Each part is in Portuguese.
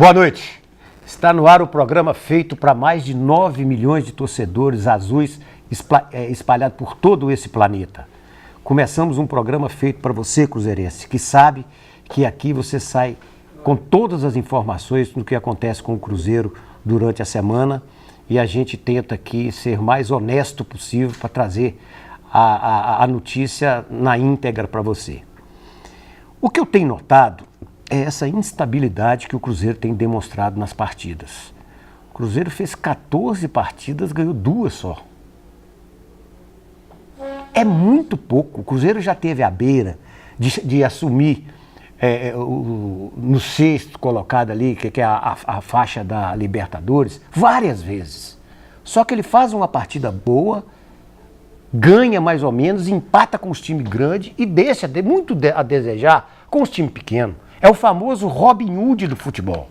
Boa noite. Está no ar o programa feito para mais de 9 milhões de torcedores azuis espalhados por todo esse planeta. Começamos um programa feito para você, cruzeirense, que sabe que aqui você sai com todas as informações do que acontece com o Cruzeiro durante a semana e a gente tenta aqui ser mais honesto possível para trazer a notícia na íntegra para você. O que eu tenho notado é essa instabilidade que o Cruzeiro tem demonstrado nas partidas. O Cruzeiro fez 14 partidas, ganhou 2 só. É muito pouco. O Cruzeiro já teve a beira de assumir no sexto colocado ali, que é a faixa da Libertadores, várias vezes. Só que ele faz uma partida boa, ganha mais ou menos, empata com os times grandes e deixa muito a desejar com os times pequenos. É o famoso Robin Hood do futebol.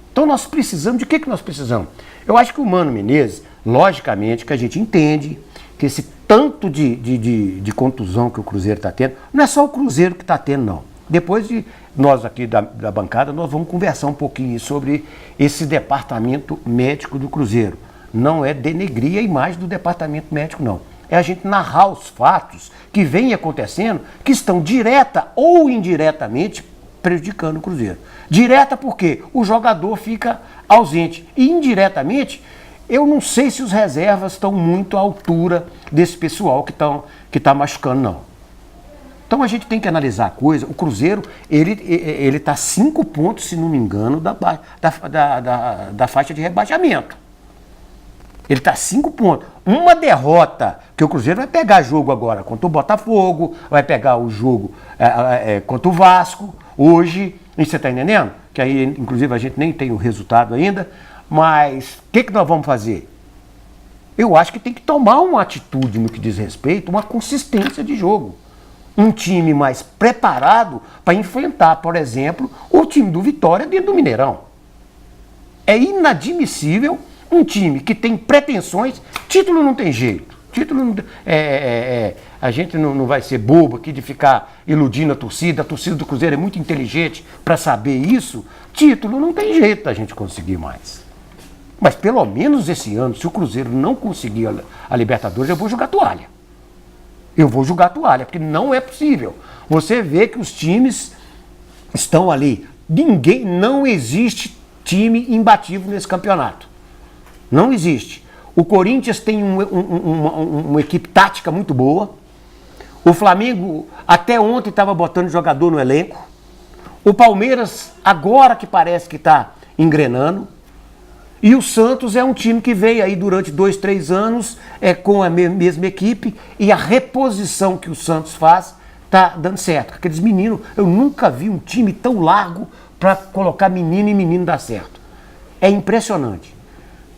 Então nós precisamos, de que nós precisamos? Eu acho que o Mano Menezes, logicamente, que a gente entende que esse tanto de contusão que o Cruzeiro está tendo, não é só o Cruzeiro que está tendo, não. Depois de nós aqui da bancada, nós vamos conversar um pouquinho sobre esse departamento médico do Cruzeiro. Não é denegrir a imagem do departamento médico, não. É a gente narrar os fatos que vêm acontecendo, que estão direta ou indiretamente prejudicando o Cruzeiro. Direta porque o jogador fica ausente. E indiretamente, eu não sei se os reservas estão muito à altura desse pessoal que está machucando, não. Então a gente tem que analisar a coisa. O Cruzeiro, ele está 5 pontos, se não me engano, da faixa de rebaixamento. Ele está 5 pontos. Uma derrota, que o Cruzeiro vai pegar jogo agora contra o Botafogo, vai pegar o jogo contra o Vasco, hoje, e você está entendendo? Que aí, inclusive, a gente nem tem o resultado ainda, mas o que nós vamos fazer? Eu acho que tem que tomar uma atitude no que diz respeito, uma consistência de jogo. Um time mais preparado para enfrentar, por exemplo, o time do Vitória dentro do Mineirão. É inadmissível um time que tem pretensões, título não tem jeito. Título não, a gente não vai ser bobo aqui de ficar iludindo a torcida do Cruzeiro é muito inteligente para saber isso. Título não tem jeito da gente conseguir mais. Mas pelo menos esse ano, se o Cruzeiro não conseguir a Libertadores, eu vou jogar toalha. Eu vou jogar toalha, porque não é possível. Você vê que os times estão ali. Não existe time imbatível nesse campeonato. Não existe. O Corinthians tem uma equipe tática muito boa. O Flamengo até ontem estava botando jogador no elenco. O Palmeiras agora que parece que está engrenando. E o Santos é um time que veio aí durante 2, 3 anos com a mesma equipe. E a reposição que o Santos faz está dando certo. Aqueles meninos, eu nunca vi um time tão largo para colocar menino e menino dar certo. É impressionante.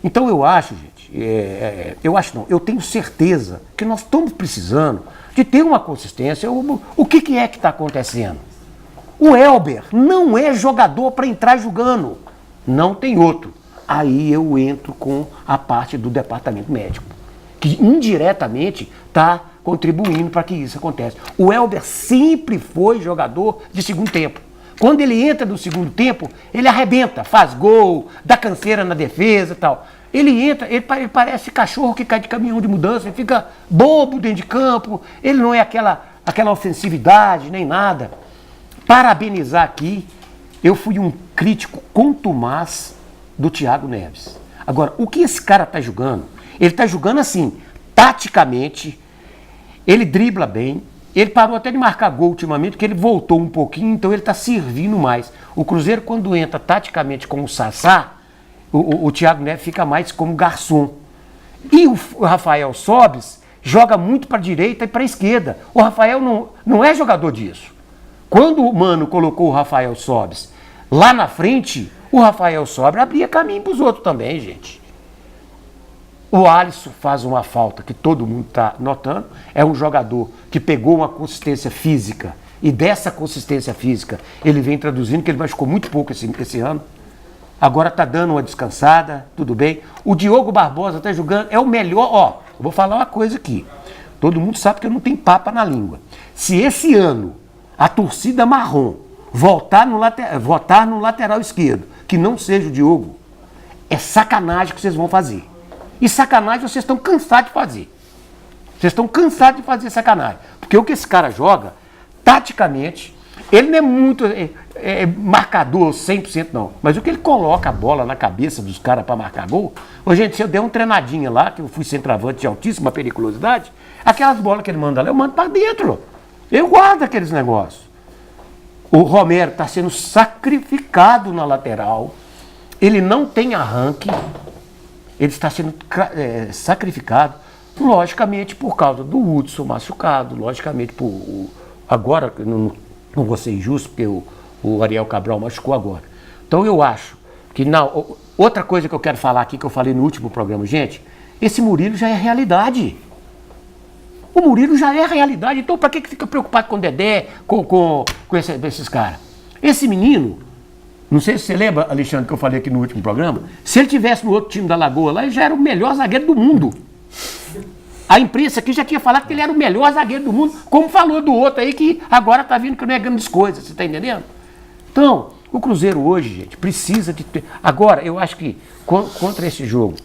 Então eu acho, gente, eu tenho certeza que nós estamos precisando de ter uma consistência. O que é que está acontecendo? O Elber não é jogador para entrar jogando, não tem outro. Aí eu entro com a parte do departamento médico, que indiretamente está contribuindo para que isso aconteça. O Elber sempre foi jogador de segundo tempo. Quando ele entra no segundo tempo, ele arrebenta, faz gol, dá canseira na defesa e tal. Ele entra, ele parece cachorro que cai de caminhão de mudança, ele fica bobo dentro de campo, ele não é aquela ofensividade, nem nada. Parabenizar aqui, eu fui um crítico contumaz do Thiago Neves. Agora, o que esse cara está jogando? Ele está jogando assim, taticamente, ele dribla bem. Ele parou até de marcar gol ultimamente, porque ele voltou um pouquinho, então ele está servindo mais. O Cruzeiro, quando entra taticamente com o Sassá, o Thiago Neves fica mais como garçom. E o Rafael Sobis joga muito para a direita e para a esquerda. O Rafael não é jogador disso. Quando o Mano colocou o Rafael Sobis lá na frente, o Rafael Sobis abria caminho para os outros também, gente. O Alisson faz uma falta que todo mundo está notando. É um jogador que pegou uma consistência física e dessa consistência física ele vem traduzindo, que ele machucou muito pouco esse ano. Agora está dando uma descansada, tudo bem. O Diogo Barbosa está jogando, é o melhor. Ó, eu vou falar uma coisa aqui. Todo mundo sabe que eu não tenho papa na língua. Se esse ano a torcida marrom votar no lateral esquerdo, que não seja o Diogo, é sacanagem que vocês vão fazer. E sacanagem vocês estão cansados de fazer. Vocês estão cansados de fazer sacanagem. Porque o que esse cara joga, taticamente, ele não é muito marcador 100% não. Mas o que ele coloca a bola na cabeça dos caras para marcar gol... Ô, gente, se eu der uma treinadinha lá, que eu fui centroavante de altíssima periculosidade, aquelas bolas que ele manda lá, eu mando para dentro. Eu guardo aqueles negócios. O Romero está sendo sacrificado na lateral. Ele não tem arranque. Ele está sendo sacrificado, logicamente, por causa do Hudson machucado, logicamente, agora, não vou ser injusto, porque o Ariel Cabral machucou agora. Então, eu acho que, outra coisa que eu quero falar aqui, que eu falei no último programa, gente, esse Murilo já é realidade. O Murilo já é realidade, então para que fica preocupado com o Dedé, com esses caras? Esse menino, não sei se você lembra, Alexandre, que eu falei aqui no último programa, se ele tivesse no outro time da Lagoa lá, ele já era o melhor zagueiro do mundo. A imprensa aqui já tinha falado que ele era o melhor zagueiro do mundo, como falou do outro aí que agora tá vindo que não é grandes coisas, você tá entendendo? Então, o Cruzeiro hoje, gente, precisa de ter... Agora, eu acho que contra esse jogo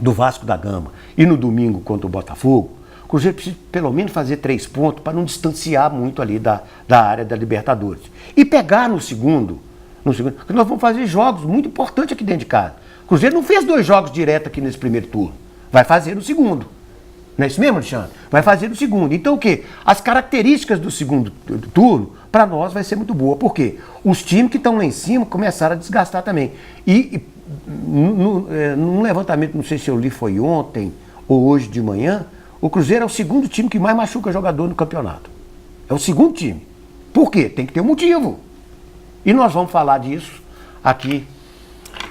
do Vasco da Gama e no domingo contra o Botafogo, o Cruzeiro precisa pelo menos fazer 3 pontos para não distanciar muito ali da área da Libertadores. E pegar no segundo, porque nós vamos fazer jogos muito importantes aqui dentro de casa. O Cruzeiro não fez 2 jogos direto aqui nesse primeiro turno. Vai fazer no segundo. Não é isso mesmo, Alexandre? Vai fazer no segundo. Então o quê? As características do segundo turno, para nós, vai ser muito boa. Por quê? Os times que estão lá em cima começaram a desgastar também. E num levantamento, não sei se eu li foi ontem ou hoje de manhã, o Cruzeiro é o segundo time que mais machuca jogador no campeonato. É o segundo time. Por quê? Tem que ter um motivo. E nós vamos falar disso aqui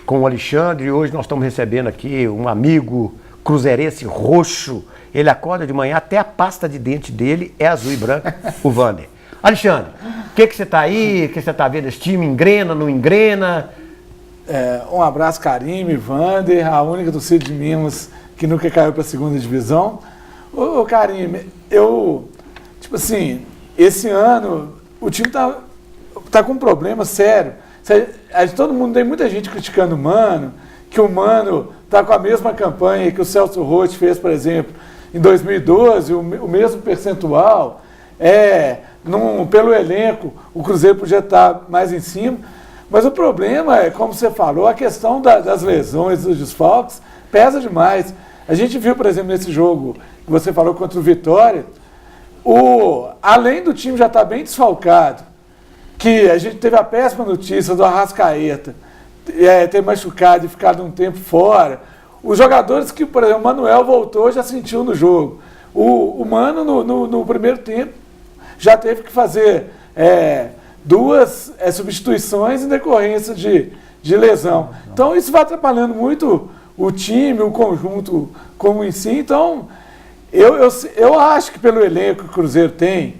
com o Alexandre. Hoje nós estamos recebendo aqui um amigo cruzeirense roxo. Ele acorda de manhã, até a pasta de dente dele é azul e branco, o Vander. Alexandre, o que você está aí? O que você está vendo? Esse time engrena, não engrena? Um abraço, Carime, Vander, a única torcida de Minas que nunca caiu para a segunda divisão. Ô Carime, tipo assim, esse ano o time tá com um problema sério. Todo mundo, tem muita gente criticando o Mano, que o Mano tá com a mesma campanha que o Celso Roth fez, por exemplo, em 2012, o mesmo percentual. Pelo elenco, o Cruzeiro podia estar mais em cima. Mas o problema é, como você falou, a questão das lesões, dos desfalques, pesa demais. A gente viu, por exemplo, nesse jogo que você falou contra o Vitória, além do time já estar bem desfalcado, que a gente teve a péssima notícia do Arrascaeta ter machucado e ficado um tempo fora. Os jogadores que, por exemplo, o Manuel voltou, já sentiu no jogo. O Mano, no primeiro tempo, já teve que fazer 2 substituições em decorrência de lesão. Então, isso vai atrapalhando muito o time, o conjunto como em si. Então, eu acho que pelo elenco que o Cruzeiro tem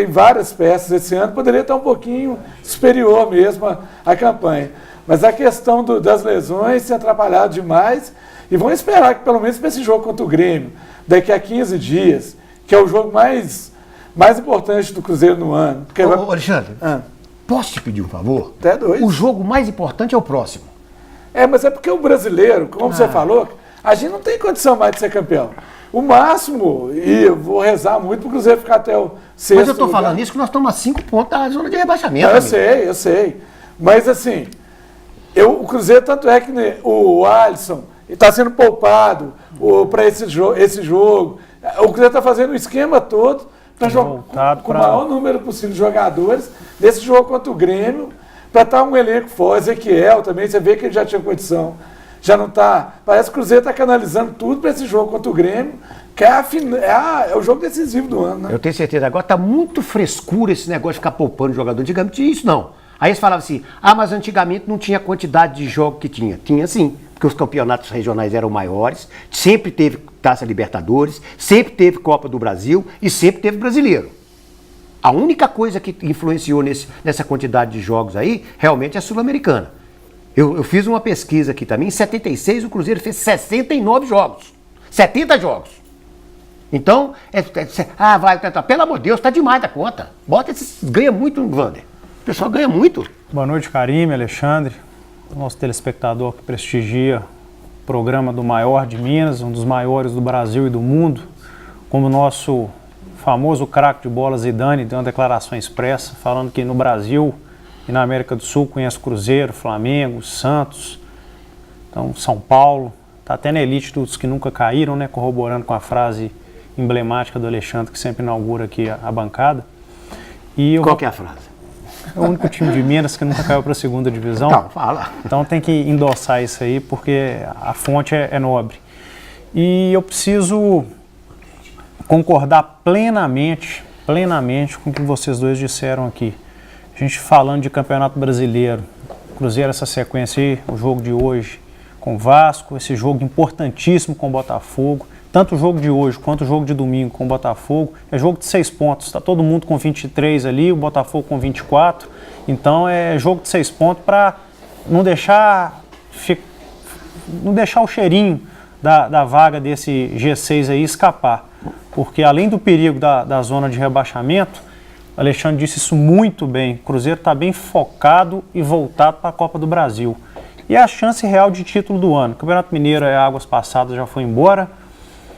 várias peças esse ano, poderia estar um pouquinho superior mesmo à campanha. Mas a questão das lesões se atrapalhado demais, e vão esperar que pelo menos para esse jogo contra o Grêmio, daqui a 15 dias, que é o jogo mais importante do Cruzeiro no ano. Ô, Alexandre, posso te pedir um favor? Até 2. O jogo mais importante é o próximo. Mas é porque o brasileiro, como você falou, a gente não tem condição mais de ser campeão. O máximo, e eu vou rezar muito para o Cruzeiro ficar até o 6º Mas eu estou falando isso que nós estamos a 5 pontos da zona de rebaixamento. Eu sei. Mas assim, o Cruzeiro, tanto é que o Alisson está sendo poupado para esse jogo. O Cruzeiro está fazendo o esquema todo para jogar com o maior número possível de jogadores desse jogo contra o Grêmio, para estar um elenco forte. Ezequiel também, você vê que ele já tinha condição. Já não está. Parece que o Cruzeiro está canalizando tudo para esse jogo contra o Grêmio, que é o jogo decisivo do ano, né? Eu tenho certeza. Agora está muito frescura esse negócio de ficar poupando jogador. Antigamente tinha isso, não. Aí eles falavam assim, mas antigamente não tinha a quantidade de jogo que tinha. Tinha sim, porque os campeonatos regionais eram maiores, sempre teve Taça Libertadores, sempre teve Copa do Brasil e sempre teve Brasileiro. A única coisa que influenciou nessa quantidade de jogos aí, realmente é a Sul-Americana. Eu fiz uma pesquisa aqui também, em 76 o Cruzeiro fez 69 jogos. 70 jogos. Então, pelo amor de Deus, tá demais da conta. Ganha muito no Vander. O pessoal ganha muito. Boa noite, Carime, Alexandre, nosso telespectador que prestigia o programa do maior de Minas, um dos maiores do Brasil e do mundo, como o nosso famoso craque de bola Zidane deu uma declaração expressa, falando que no Brasil e na América do Sul conhece Cruzeiro, Flamengo, Santos, então São Paulo, está até na elite dos que nunca caíram, né, corroborando com a frase emblemática do Alexandre, que sempre inaugura aqui a bancada. E Qual que é a frase? É o único time de Minas que nunca caiu para a segunda divisão. Então, fala. Então tem que endossar isso aí, porque a fonte é nobre. E eu preciso concordar plenamente com o que vocês dois disseram aqui. A gente falando de Campeonato Brasileiro, Cruzeiro, essa sequência aí, o jogo de hoje com o Vasco, esse jogo importantíssimo com o Botafogo, tanto o jogo de hoje quanto o jogo de domingo com o Botafogo, é jogo de 6 pontos, está todo mundo com 23 ali, o Botafogo com 24, então é jogo de 6 pontos para não deixar o cheirinho da vaga desse G6 aí escapar, porque além do perigo da zona de rebaixamento, o Alexandre disse isso muito bem, o Cruzeiro está bem focado e voltado para a Copa do Brasil. E é a chance real de título do ano. O Campeonato Mineiro é águas passadas, já foi embora.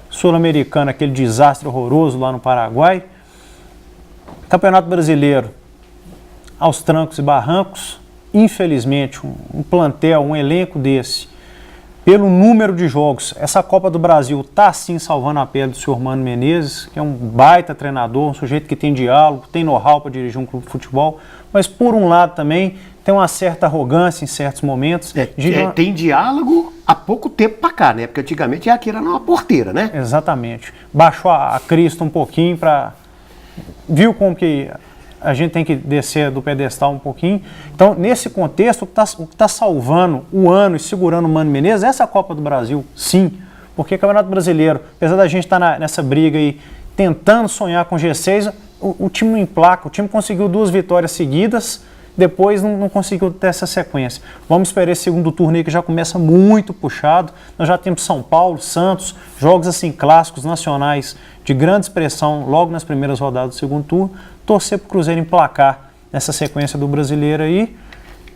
Sul-Americano, aquele desastre horroroso lá no Paraguai. Campeonato Brasileiro, aos trancos e barrancos. Infelizmente, um plantel, um elenco desse, pelo número de jogos, essa Copa do Brasil está sim salvando a pele do senhor Mano Menezes, que é um baita treinador, um sujeito que tem diálogo, tem know-how para dirigir um clube de futebol, mas por um lado também tem uma certa arrogância em certos momentos. Tem diálogo há pouco tempo para cá, né? Porque antigamente aquilo era uma porteira, né? Exatamente. Baixou a crista um pouquinho para... Viu como que a gente tem que descer do pedestal um pouquinho. Então, nesse contexto, o que está salvando o ano e segurando o Mano Menezes é essa Copa do Brasil, sim. Porque o Campeonato Brasileiro, apesar da gente estar nessa briga aí, tentando sonhar com G6, o time não emplaca. O time conseguiu 2 vitórias seguidas, depois não conseguiu ter essa sequência. Vamos esperar esse segundo turno aí que já começa muito puxado. Nós já temos São Paulo, Santos, jogos assim clássicos nacionais de grande expressão logo nas primeiras rodadas do segundo turno. Torcer para o Cruzeiro emplacar nessa sequência do Brasileiro aí,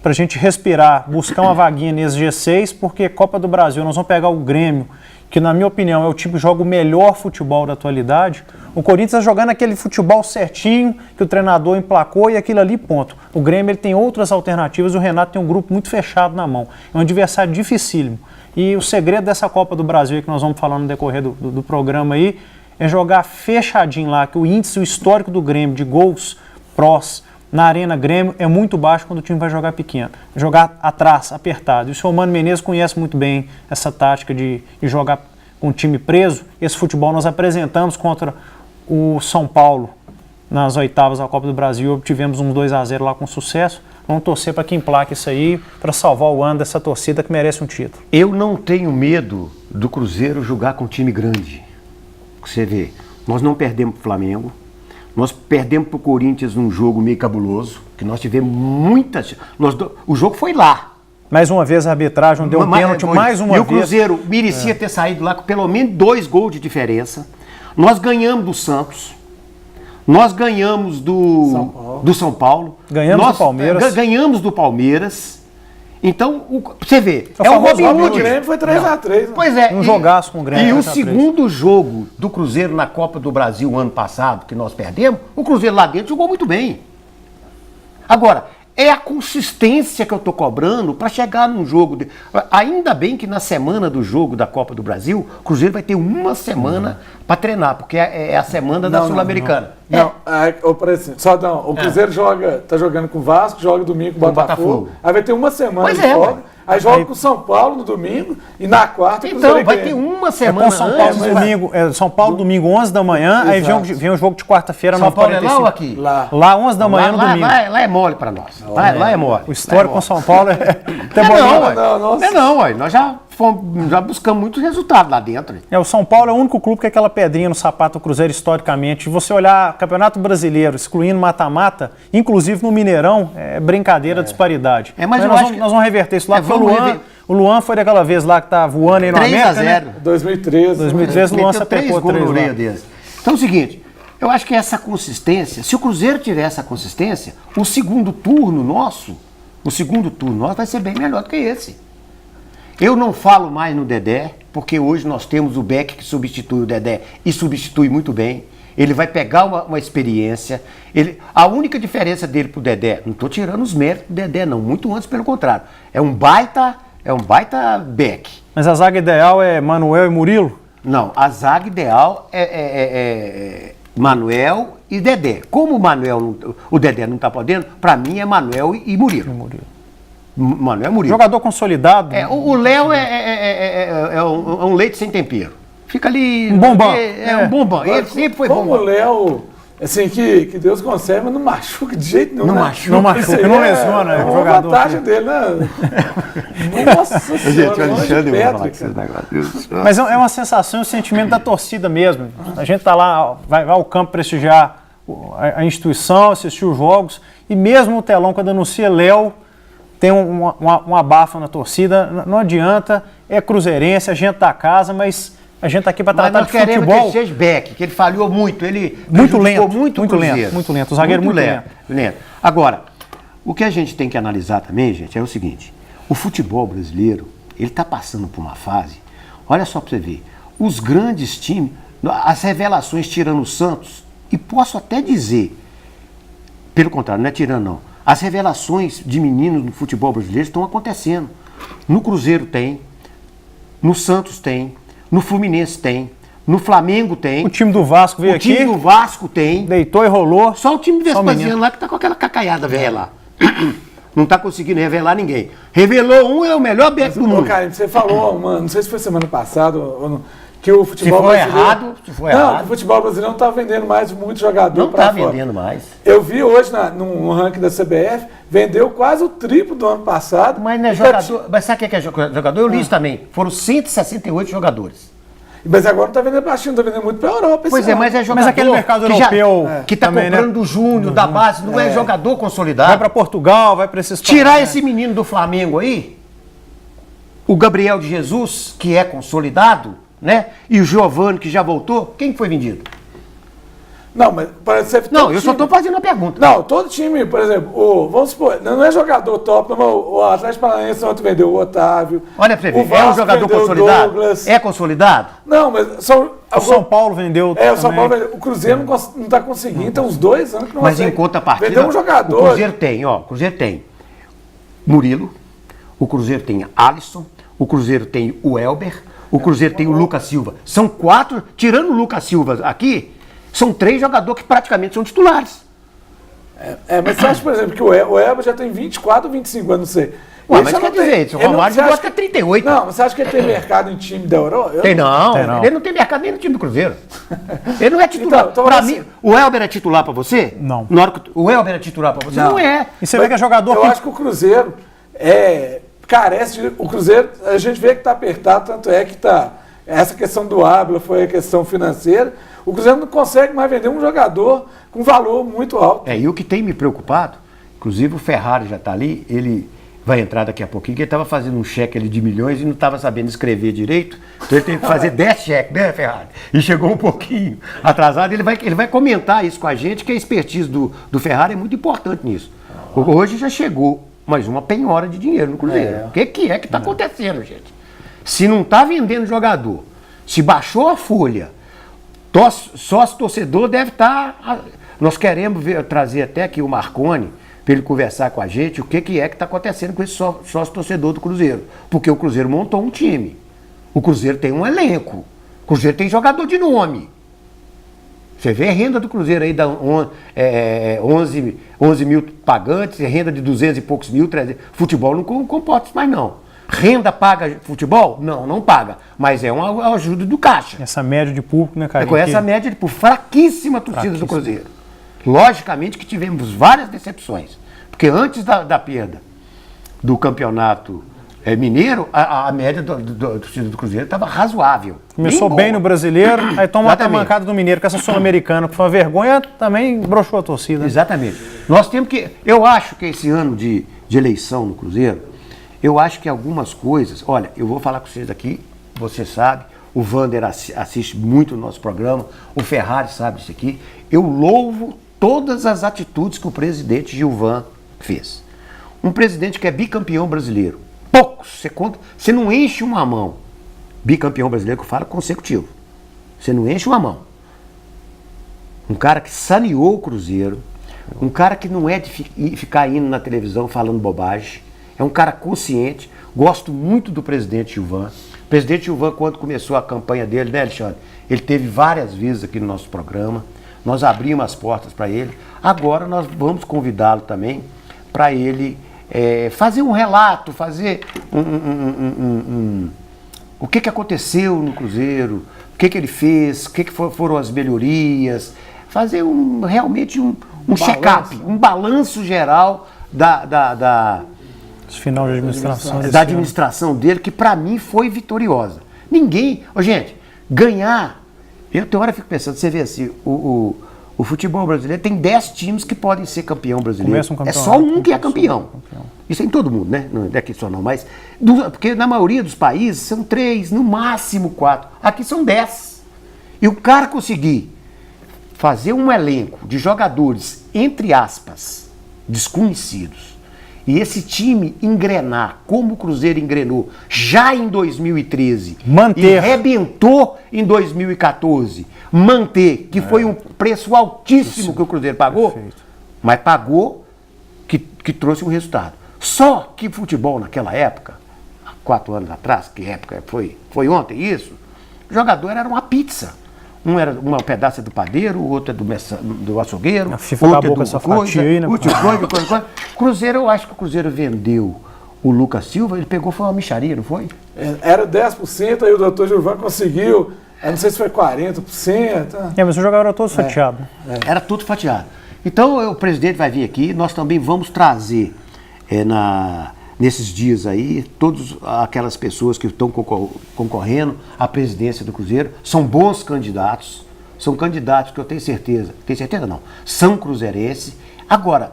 para a gente respirar, buscar uma vaguinha nesse G6, porque Copa do Brasil nós vamos pegar o Grêmio, que na minha opinião é o time que joga o melhor futebol da atualidade. O Corinthians está jogando aquele futebol certinho, que o treinador emplacou e aquilo ali, ponto. O Grêmio ele tem outras alternativas, o Renato tem um grupo muito fechado na mão. É um adversário dificílimo. E o segredo dessa Copa do Brasil, que nós vamos falar no decorrer do programa aí, é jogar fechadinho lá, que o índice, o histórico do Grêmio de gols prós na Arena Grêmio é muito baixo quando o time vai jogar pequeno. Jogar atrás, apertado. E o senhor Mano Menezes conhece muito bem essa tática de jogar com o time preso. Esse futebol nós apresentamos contra o São Paulo nas oitavas da Copa do Brasil. Obtivemos um 2-0 lá com sucesso. Vamos torcer para que emplaque isso aí, para salvar o ano dessa torcida que merece um título. Eu não tenho medo do Cruzeiro jogar com um time grande. Você vê, nós não perdemos para o Flamengo, nós perdemos para o Corinthians num jogo meio cabuloso, que nós tivemos muitas... O jogo foi lá. Mais uma vez a arbitragem deu um pênalti, mais uma vez. E o Cruzeiro merecia ter saído lá com pelo menos 2 gols de diferença. Nós ganhamos do Santos, nós ganhamos do São Paulo. Ganhamos do Palmeiras. Ganhamos do Palmeiras. Então, você vê, é o Robin Hood. O Grêmio foi 3-3. Pois é. Um jogaço com o Grêmio. E o segundo jogo do Cruzeiro na Copa do Brasil ano passado, que nós perdemos, o Cruzeiro lá dentro jogou muito bem. Agora, é a consistência que eu estou cobrando para chegar num jogo. Ainda bem que na semana do jogo da Copa do Brasil, o Cruzeiro vai ter uma semana para treinar, porque é a semana da Sul-Americana. O Cruzeiro tá jogando com o Vasco, joga domingo com o Botafogo. Aí vai ter uma semana de folga. Aí joga com o São Paulo no domingo e na quarta o Cruzeiro vai ter uma semana com São Paulo domingo, São Paulo domingo 11 da manhã, aí vem o jogo de quarta-feira, 9h45. São Paulo é lá ou aqui? Lá 11 da manhã no domingo. Lá é mole para nós. Lá é mole. O histórico com São Paulo é... Não, nós já buscamos muitos resultados lá dentro. O São Paulo é o único clube que é aquela pedrinha no sapato do Cruzeiro historicamente. Se você olhar Campeonato Brasileiro, excluindo mata-mata, inclusive no Mineirão, é brincadeira, disparidade. Mas nós vamos reverter isso lá, porque o Luan foi daquela vez lá que tá voando aí no América, 3-0. 2013. 2013 o Luan sapecou 3 gols. Então é o seguinte, eu acho que essa consistência, se o Cruzeiro tiver essa consistência, o segundo turno nosso vai ser bem melhor do que esse. Eu não falo mais no Dedé, porque hoje nós temos o Beck que substitui o Dedé e substitui muito bem. Ele vai pegar uma experiência. A única diferença dele pro Dedé, não estou tirando os méritos do Dedé, não, muito antes, pelo contrário. É um baita Beck. Mas a zaga ideal é Manuel e Murilo? Não, a zaga ideal é Manuel e Dedé. Como o Dedé não está podendo, para mim é Manuel e Murilo. Manuel Murilo. Jogador consolidado. O Léo é um leite sem tempero. Fica ali. Um bombom. Um bombom. Ele sempre foi como bombom. o Léo, assim, que Deus conserve, mas não machuca de jeito nenhum. Não né? machuca. Não machuca, não lesiona o uma jogador. vantagem dele, né? Nossa senhora, longe de perto, cara. Mas é uma sensação e um sentimento da torcida mesmo. A gente tá lá, vai ao campo prestigiar a instituição, assistir os jogos, e mesmo o telão, quando anuncia Léo, tem um abafo na torcida. Não adianta, é cruzeirense, a gente da casa, mas a gente tá aqui para tratar de futebol. Nós queremos que ele seja Beck, que ele falhou muito, ele muito lento, muito muito lento, o zagueiro muito lento. Agora, o que a gente tem que analisar também, gente, é o seguinte: o futebol brasileiro, ele está passando por uma fase, olha só para você ver, os grandes times, as revelações tirando o Santos, e posso até dizer, pelo contrário, não é tirando não, as revelações de meninos no futebol brasileiro estão acontecendo. No Cruzeiro tem, no Santos tem, no Fluminense tem, no Flamengo tem. O time do Vasco veio aqui. O time do Vasco tem. Deitou e rolou. Só o time Vespasiano lá que tá com aquela cacaiada velha lá. Não tá conseguindo revelar ninguém. Revelou um, é o melhor Beck do mundo. Cara, você falou, mano, não sei se foi semana passada ou não, que o futebol se for brasileiro... Se for errado. O futebol brasileiro não tá vendendo mais muito jogador não pra tá fora. vendendo mais. Eu vi hoje no ranking da CBF, vendeu quase o triplo do ano passado. Mas não é jogador. Mas sabe o que é jogador? Eu li isso também. Foram 168 jogadores. Mas agora não tá vendendo pra China, tá vendendo muito pra Europa. Pois é, mas é jogador. Mas aquele mercado europeu que tá também, comprando né? do Júnior, da base, não é jogador consolidado. Vai para Portugal, vai para esses Tirar esse menino do Flamengo aí, o Gabriel de Jesus, que é consolidado, né? E o Giovani, que já voltou, quem foi vendido? Não, mas parece que Não, eu só estou fazendo a pergunta. Não, todo time, por exemplo, vamos supor, não é jogador top, mas o Atlético Paranaense ontem vendeu o Otávio. Olha pra você ver, é um jogador consolidado? É consolidado? Não, mas são... O São Paulo vendeu o São Paulo vendeu. O Cruzeiro não está conseguindo, então uns 2 anos que não mas consegue. Em contrapartida, vendeu um jogador. O Cruzeiro tem, ó, o Cruzeiro tem Murilo, o Cruzeiro tem Alisson, o Cruzeiro tem o Elber, o Cruzeiro tem o Lucas Silva. São 4, tirando o Lucas Silva aqui, são 3 jogadores que praticamente são titulares. Mas você acha, por exemplo, que o Elber já tem 24 ou 25 anos, não sei. Ué, mas quer dizer, o Romário já gosta de 38. Não, mas você acha que ele tem mercado em time da Europa? Tem não. Ele não tem mercado nem no time do Cruzeiro. Ele não é titular. Então, pra mim, o Elber é titular pra você? Não. Na hora que o Elber é titular pra você? Não é. E você vê que é jogador... Eu acho que o Cruzeiro carece de... O Cruzeiro, a gente vê que está apertado, tanto é que está... Essa questão do Ábila foi a questão financeira. O Cruzeiro não consegue mais vender um jogador com valor muito alto. E o que tem me preocupado, inclusive o Ferrari já está ali, ele vai entrar daqui a pouquinho, que ele estava fazendo um cheque ali de milhões e não estava sabendo escrever direito, então ele teve que fazer 10 cheques, né, Ferrari? E chegou um pouquinho atrasado, ele vai comentar isso com a gente, que a expertise do Ferrari é muito importante nisso. Hoje já chegou mais uma penhora de dinheiro no Cruzeiro. O que é que está acontecendo, gente? Se não está vendendo jogador, se baixou a folha, sócio torcedor deve estar... Nós queremos trazer até aqui o Marconi, para ele conversar com a gente o que é que está acontecendo com esse sócio torcedor do Cruzeiro. Porque o Cruzeiro montou um time. O Cruzeiro tem um elenco. O Cruzeiro tem jogador de nome. Você vê a renda do Cruzeiro aí, dá 11 mil pagantes, renda de 200 e poucos mil, 300. Futebol não comporta isso mais não. Renda paga futebol? Não, não paga. Mas é uma ajuda do caixa. Essa média de público, né, cara? Com essa média de público. Fraquíssima a torcida do Cruzeiro. Logicamente que tivemos várias decepções. Porque antes da perda do campeonato mineiro, a média da torcida do Cruzeiro estava razoável. Começou bem no brasileiro, aí toma a mancada do mineiro, com essa sul-americana, que foi uma vergonha, também broxou a torcida. Exatamente. Nós temos que... Eu acho que esse ano de eleição no Cruzeiro, eu acho que algumas coisas... Olha, eu vou falar com vocês aqui, você sabe, o Vander assiste muito o nosso programa, o Ferrari sabe disso aqui. Eu louvo todas as atitudes que o presidente Gilvan fez. Um presidente que é bicampeão brasileiro. Poucos, você conta, você não enche uma mão. Bicampeão brasileiro que eu falo consecutivo. Você não enche uma mão. Um cara que saneou o Cruzeiro, um cara que não é de ficar indo na televisão falando bobagem, é um cara consciente. Gosto muito do presidente Gilvan. O presidente Gilvan, quando começou a campanha dele, né, Alexandre? Ele teve várias vezes aqui no nosso programa. Nós abrimos as portas para ele. Agora nós vamos convidá-lo também para ele fazer um relato, fazer o que aconteceu no Cruzeiro, o que ele fez, o que foram as melhorias, fazer realmente um check-up, um balanço geral final de administração da administração dele, que para mim foi vitoriosa. Ninguém, gente, ganhar, tem hora eu fico pensando, você vê assim, o futebol brasileiro tem 10 times que podem ser campeão brasileiro. É só um que é campeão. Isso é em todo mundo, né? Não é aqui só não, mas porque na maioria dos países são 3, no máximo 4. Aqui são 10. E o cara conseguir fazer um elenco de jogadores, entre aspas, desconhecidos, e esse time engrenar como o Cruzeiro engrenou já em 2013 manter. E arrebentou em 2014, manter, que foi um preço altíssimo que o Cruzeiro pagou, mas pagou que trouxe um resultado. Só que futebol naquela época, há 4 anos atrás, que época foi ontem isso, o jogador era uma pizza. Um era um pedaço do padeiro, o outro é do açougueiro, a FIFA outro acabou com essa fatia aí, né? Cruzeiro, eu acho que o Cruzeiro vendeu o Lucas Silva, ele pegou, foi uma mixaria, não foi? Era 10%, aí o doutor Gilvan conseguiu, eu não sei se foi 40%. Mas o jogador era todo fatiado. Era tudo fatiado. Então o presidente vai vir aqui, nós também vamos trazer nesses dias aí, todas aquelas pessoas que estão concorrendo à presidência do Cruzeiro, são bons candidatos, são candidatos que eu tenho certeza não, são cruzeirenses. Agora,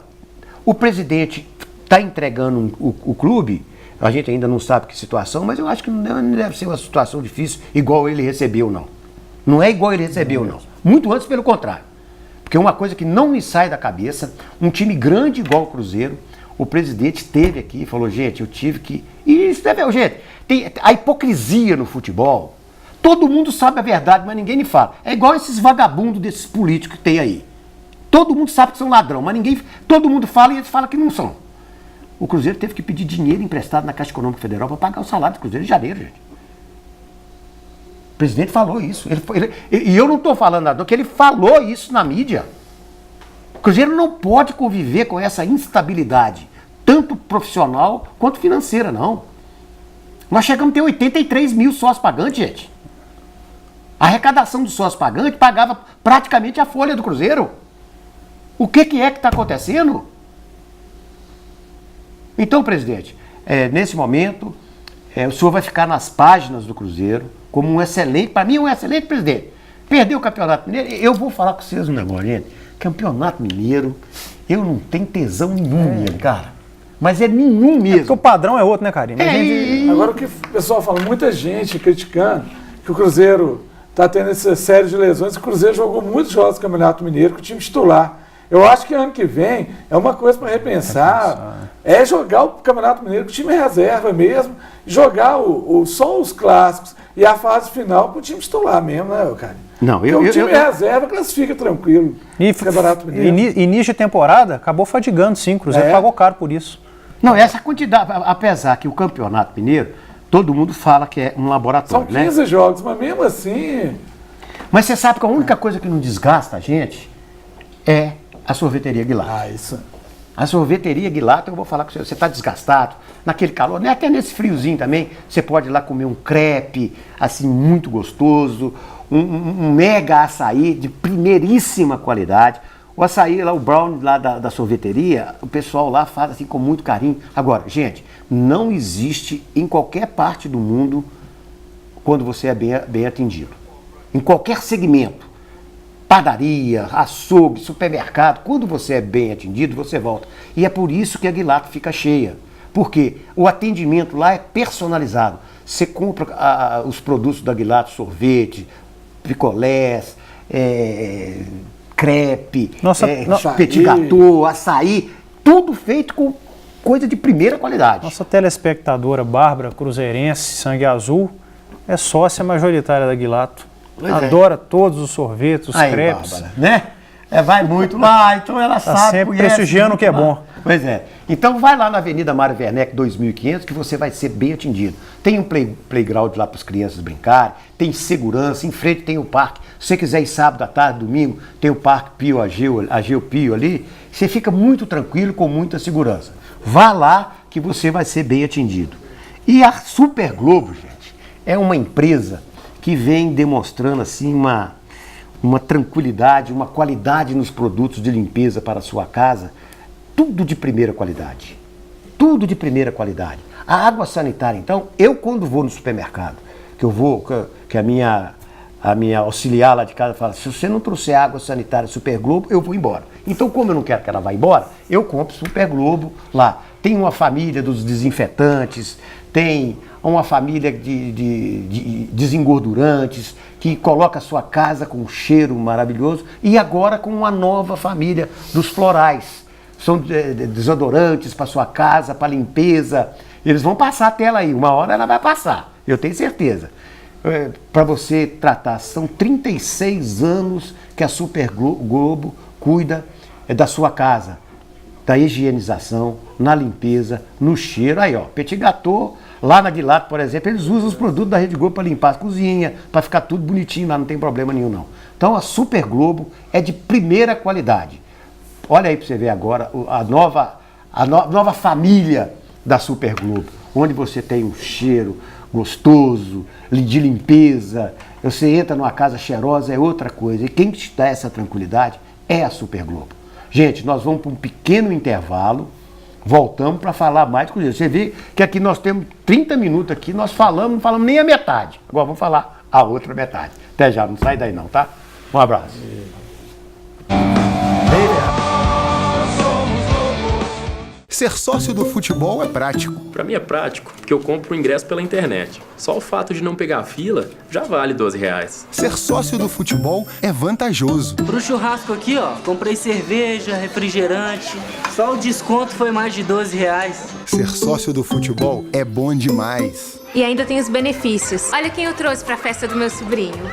o presidente está entregando o clube, a gente ainda não sabe que situação, mas eu acho que não deve ser uma situação difícil igual ele recebeu, não. Não é igual ele recebeu, não. Muito antes, pelo contrário. Porque uma coisa que não me sai da cabeça, um time grande igual o Cruzeiro, o presidente esteve aqui e falou, gente, eu tive que... E isso deve... Gente, tem a hipocrisia no futebol. Todo mundo sabe a verdade, mas ninguém me fala. É igual esses vagabundos desses políticos que tem aí. Todo mundo sabe que são ladrão, mas ninguém... Todo mundo fala e eles falam que não são. O Cruzeiro teve que pedir dinheiro emprestado na Caixa Econômica Federal para pagar o salário do Cruzeiro em janeiro, gente. O presidente falou isso. E eu não estou falando nada, que ele falou isso na mídia. O Cruzeiro não pode conviver com essa instabilidade, tanto profissional quanto financeira, não. Nós chegamos a ter 83 mil sócios pagantes, gente. A arrecadação dos sócios pagantes pagava praticamente a folha do Cruzeiro. O que é que está acontecendo? Então, presidente, nesse momento, o senhor vai ficar nas páginas do Cruzeiro como um excelente, para mim, um excelente presidente. Perdeu o Campeonato Mineiro, eu vou falar com vocês um negócio, gente. Campeonato Mineiro, eu não tenho tesão nenhum nele, cara. Mas é nenhum mesmo. Porque o padrão é outro, né, Karine? Agora o que o pessoal fala, muita gente criticando que o Cruzeiro está tendo essa série de lesões. O Cruzeiro jogou muitos jogos do Campeonato Mineiro com o time titular. Eu acho que ano que vem é uma coisa para repensar. É jogar o Campeonato Mineiro com o time reserva mesmo, jogar só os clássicos e a fase final com o time titular mesmo, né, cara? Não, o time reserva classifica tranquilo. E início de temporada acabou fadigando, sim. O Cruzeiro pagou caro por isso. Não, essa quantidade, apesar que o Campeonato Mineiro, todo mundo fala que é um laboratório, São 15 jogos, mas mesmo assim... Mas você sabe que a única coisa que não desgasta a gente é a sorveteria Guilato. Isso. A sorveteria Guilato, eu vou falar com você está desgastado, naquele calor, né? Até nesse friozinho também, você pode ir lá comer um crepe, assim, muito gostoso, um mega açaí de primeiríssima qualidade. O açaí lá, o brown lá da sorveteria, o pessoal lá faz assim com muito carinho. Agora, gente, não existe em qualquer parte do mundo quando você é bem atendido. Em qualquer segmento. Padaria, açougue, supermercado, quando você é bem atendido, você volta. E é por isso que a Guilato fica cheia. Porque o atendimento lá é personalizado. você compra os produtos da Aguilato, sorvete, picolés, crepe, petit gâteau, açaí, tudo feito com coisa de primeira qualidade. Nossa telespectadora Bárbara, cruzeirense, sangue azul, é sócia majoritária da Aguilato. Adora todos os sorvetes, os crepes. Bárbara, né? Vai muito lá, então ela sabe. Sempre prestigiando o que é bom. Pois é. Então vai lá na Avenida Mário Werneck 2500 que você vai ser bem atendido. Tem um playground lá para as crianças brincarem, tem segurança, em frente tem o parque. Se você quiser ir sábado à tarde, domingo, tem o Parque Pio Ageu Pio ali. Você fica muito tranquilo, com muita segurança. Vá lá que você vai ser bem atendido. E a Super Globo, gente, é uma empresa que vem demonstrando assim uma tranquilidade, uma qualidade nos produtos de limpeza para a sua casa, tudo de primeira qualidade. Tudo de primeira qualidade. A água sanitária, então, eu quando vou no supermercado, que a minha auxiliar lá de casa fala, se você não trouxer água sanitária Super Globo, eu vou embora. Então, como eu não quero que ela vá embora, eu compro Super Globo lá. Tem uma família dos desinfetantes, tem uma família de desengordurantes, que coloca a sua casa com um cheiro maravilhoso, e agora com uma nova família dos florais. São desodorantes para sua casa, para limpeza. Eles vão passar a tela aí, uma hora ela vai passar, eu tenho certeza. Para você tratar, são 36 anos que a Super Globo cuida da sua casa, da higienização, na limpeza, no cheiro. Aí, ó, petit gâteau, lá na Aguilato, por exemplo, eles usam os produtos da Rede Globo para limpar a cozinha, para ficar tudo bonitinho lá, não tem problema nenhum não. Então a Super Globo é de primeira qualidade. Olha aí para você ver agora a nova família da Super Globo, onde você tem um cheiro gostoso, de limpeza, você entra numa casa cheirosa, é outra coisa. E quem te dá essa tranquilidade é a Super Globo. Gente, nós vamos para um pequeno intervalo, voltamos para falar mais com isso. Você vê que aqui nós temos 30 minutos aqui, nós não falamos nem a metade. Agora vamos falar a outra metade. Até já, não sai daí não, tá? Um abraço. Ser sócio do futebol é prático. Pra mim é prático, porque eu compro o ingresso pela internet. Só o fato de não pegar fila já vale R$12. Ser sócio do futebol é vantajoso. Pro churrasco aqui, ó, comprei cerveja, refrigerante. Só o desconto foi mais de R$12. Ser sócio do futebol é bom demais. E ainda tem os benefícios. Olha quem eu trouxe pra festa do meu sobrinho.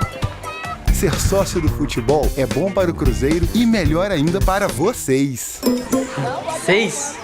Ser sócio do futebol é bom para o Cruzeiro e melhor ainda para vocês. 6?